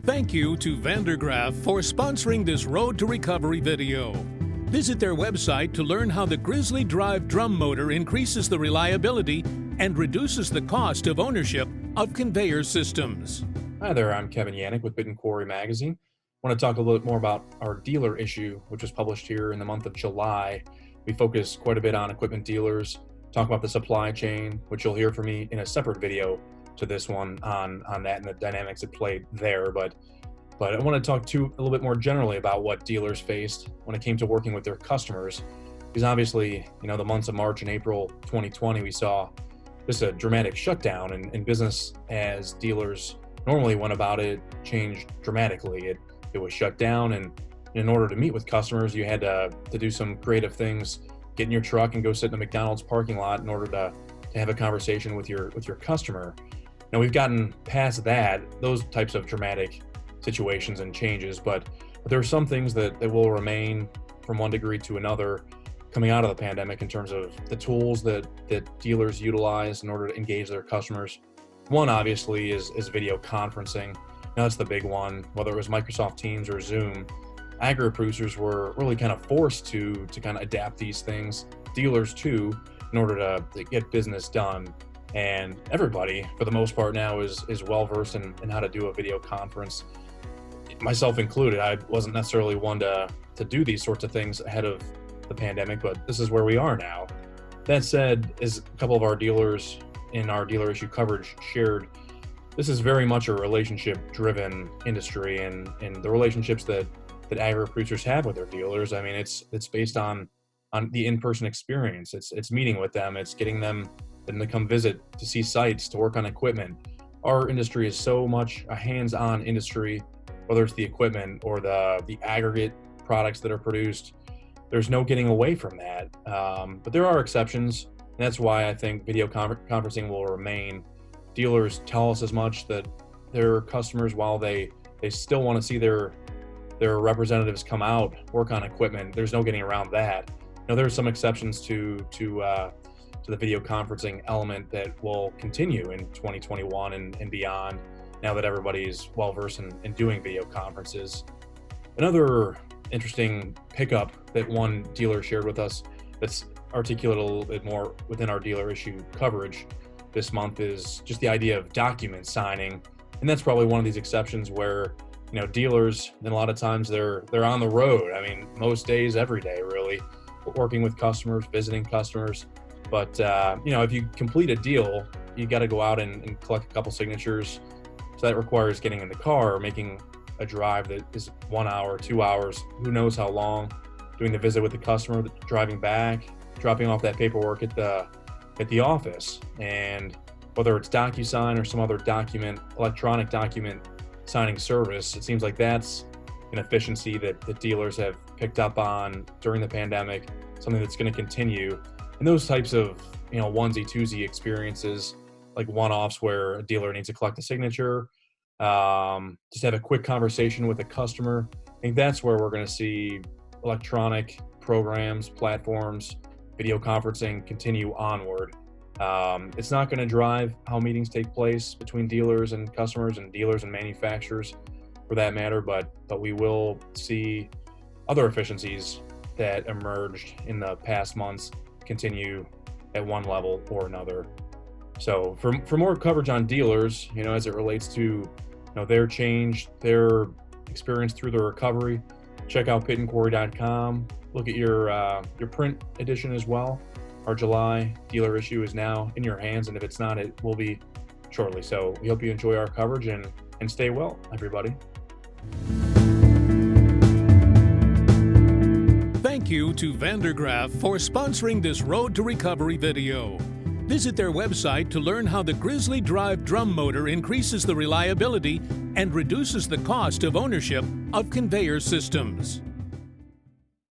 Thank you to Vandergraaf for sponsoring this Road to Recovery video. Visit their website to learn how the Grizzly Drive drum motor increases the reliability and reduces the cost of ownership of conveyor systems. Hi there, I'm Kevin Yanik with Quarry magazine. I want to talk a little bit more about our dealer issue, which was published here in the month of July. We focus quite a bit on equipment dealers, talk about the supply chain, which you'll hear from me in a separate video to this one on that and the dynamics at play there. But I want to talk a little bit more generally about what dealers faced when it came to working with their customers. Because obviously, the months of March and April 2020, we saw just a dramatic shutdown in business as dealers normally went about it changed dramatically. It was shut down, and in order to meet with customers, you had to do some creative things, get in your truck and go sit in a McDonald's parking lot in order to have a conversation with your customer. Now we've gotten past those types of dramatic situations and changes, but there are some things that will remain from one degree to another coming out of the pandemic in terms of the tools that dealers utilize in order to engage their customers. One obviously is video conferencing. Now that's the big one, whether it was Microsoft Teams or Zoom. Agri producers were really kind of forced to kind of adapt these things, dealers too, in order to get business done. And everybody, for the most part now, is well versed in how to do a video conference, myself included. I wasn't necessarily one to do these sorts of things ahead of the pandemic, but this is where we are now. That said, as a couple of our dealers in our dealer issue coverage shared, this is very much a relationship-driven industry, and the relationships that agri producers have with their dealers, I mean, it's based on the in-person experience. It's meeting with them, it's getting them to come visit, to see sites, to work on equipment. Our industry is so much a hands-on industry, whether it's the equipment or the aggregate products that are produced. There's no getting away from that. But there are exceptions, and that's why I think video conferencing will remain. Dealers tell us as much, that their customers, while they still want to see their representatives come out, work on equipment, there's no getting around that. There are some exceptions to the video conferencing element that will continue in 2021 and beyond, now that everybody's well versed in doing video conferences. Another interesting pickup that one dealer shared with us that's articulated a little bit more within our dealer issue coverage this month is just the idea of document signing. And that's probably one of these exceptions where dealers, and a lot of times they're on the road. I mean, most days, every day really, working with customers, visiting customers. But if you complete a deal, you got to go out and collect a couple signatures. So that requires getting in the car, making a drive that is 1 hour, 2 hours, who knows how long, doing the visit with the customer, driving back, dropping off that paperwork at the office. And whether it's DocuSign or some other electronic document signing service, it seems like that's an efficiency that dealers have picked up on during the pandemic, something that's going to continue. And those types of onesie twosie experiences, like one-offs where a dealer needs to collect a signature, just have a quick conversation with a customer, I think that's where we're going to see electronic programs, platforms, video conferencing continue onward. It's not going to drive how meetings take place between dealers and customers, and dealers and manufacturers for that matter, but we will see other efficiencies that emerged in the past months continue at one level or another. So for more coverage on dealers, as it relates to their change, their experience through the recovery, check out pitandquarry.com. Look at your print edition as well. Our July dealer issue is now in your hands, and if it's not, it will be shortly. So we hope you enjoy our coverage and stay well, everybody. Thank you to Vandergraaf for sponsoring this Road to Recovery video. Visit their website to learn how the Grizzly Drive drum motor increases the reliability and reduces the cost of ownership of conveyor systems.